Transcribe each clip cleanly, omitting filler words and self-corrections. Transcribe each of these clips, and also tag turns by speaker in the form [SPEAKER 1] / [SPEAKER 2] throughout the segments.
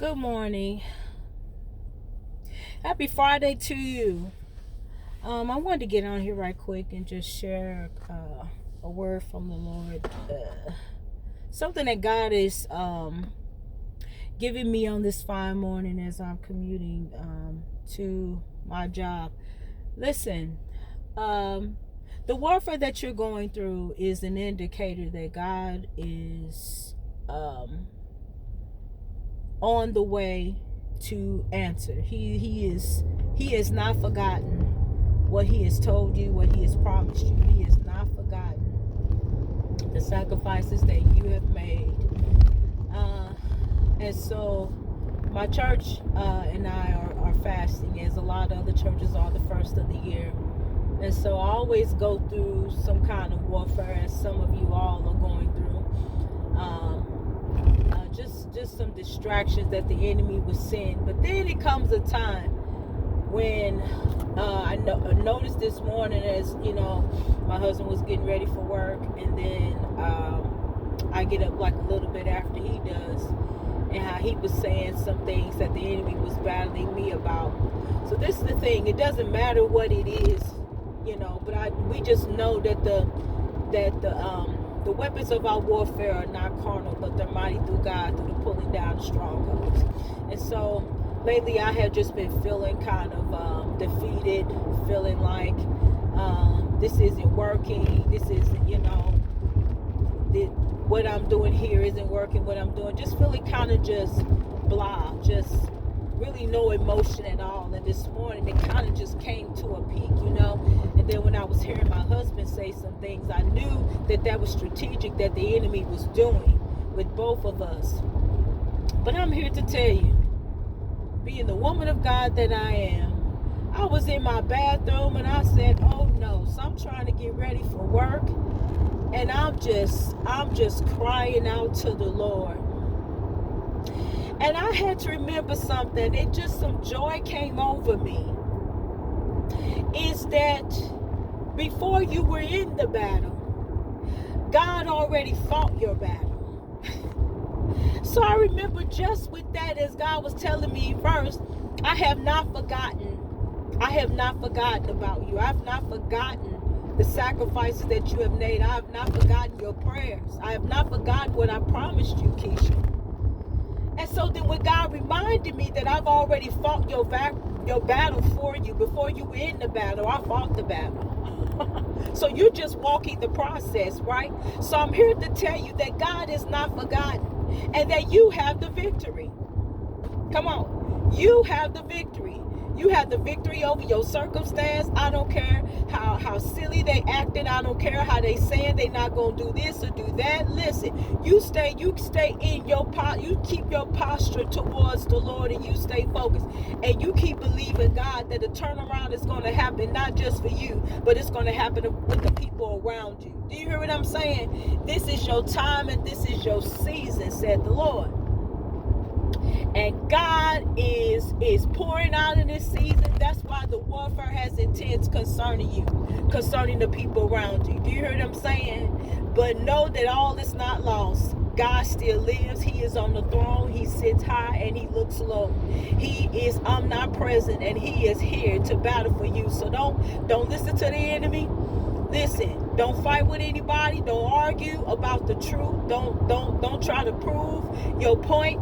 [SPEAKER 1] Good morning. Happy Friday to you. I wanted to get on here right quick and just share a word from the Lord. Something that God is giving me on this fine morning as I'm commuting to my job. Listen, the warfare that you're going through is an indicator that God is on the way to answer. He has not forgotten what he has told you, what he has promised you. He has not forgotten the sacrifices that you have made. And so my church and I are fasting, as a lot of other churches are, the first of the year. And so I always go through some kind of warfare, as some of you all are going through. Just some distractions that the enemy was send. But then it comes a time when I noticed this morning, as you know, my husband was getting ready for work, and then I get up like a little bit after he does, and how he was saying some things that the enemy was battling me about. So this is the thing: it doesn't matter what it is, but we just know that the weapons of our warfare are not carnal, but they're mighty through God, through the pulling down of strongholds. And so lately I have just been feeling kind of defeated, feeling like this isn't working, this isn't, what I'm doing here isn't working, what I'm doing, just feeling kind of just blah, just really no emotion at all. And this morning it kind of just came to a peak, and then when I was hearing my husband say some things, I knew that was strategic, that the enemy was doing with both of us. But I'm here to tell you, being the woman of God that I am, I was in my bathroom and I said, oh no. So I'm trying to get ready for work, and I'm just crying out to the Lord. And I had to remember something. Some joy came over me. Is that before you were in the battle, God already fought your battle. So I remember just with that, as God was telling me first, I have not forgotten about you. I have not forgotten the sacrifices that you have made. I have not forgotten your prayers. I have not forgotten what I promised you, Keisha. And so then when God reminded me that I've already fought your battle for you, before you were in the battle, I fought the battle. So you're just walking the process, right? So I'm here to tell you that God is not forgotten, and that you have the victory. Come on. You have the victory. You have the victory over your circumstance. I don't care how silly they acting. I don't care how they saying they not going to do this or do that. Listen, you stay in your you keep your posture towards the Lord, and you stay focused, and you keep believing God that the turnaround is going to happen, not just for you, but it's going to happen with the people around you. Do you hear what I'm saying? This is your time and this is your season, said the Lord. And God is pouring out in this season. That's why the warfare has intense concerning you, concerning the people around you. Do you hear what I'm saying? But know that all is not lost. God still lives. He is on the throne. He sits high and he looks low. He is omnipresent, and he is here to battle for you. So don't listen to the enemy. Listen, don't fight with anybody. Don't argue about the truth. Don't try to prove your point.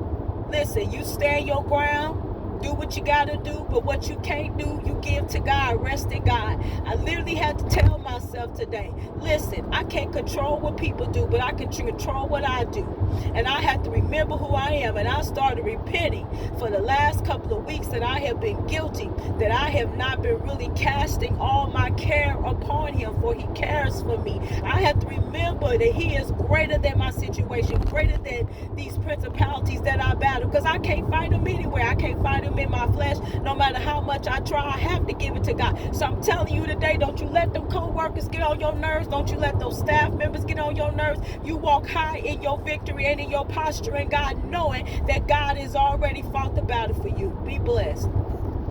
[SPEAKER 1] Listen, you stand your ground, do what you got to do, but what you can't do, you give to God, rest in God. I literally had to tell myself today, listen, I can't control what people do, but I can control what I do. And I had to remember who I am, and I started repenting for the last couple of weeks that I have been guilty, that I have not been really casting all my care upon him, for he cares for me. I have to remember that he is greater than my situation, greater than these principalities that I battle, because I can't fight them anywhere. I can't fight them in my flesh. No matter how much I try, I have to give it to God. So I'm telling you today, don't you let them co-workers get on your nerves. Don't you let those staff members get on your nerves. You walk high in your victory and in your posture in God, knowing that God has already fought the battle for you. Be blessed.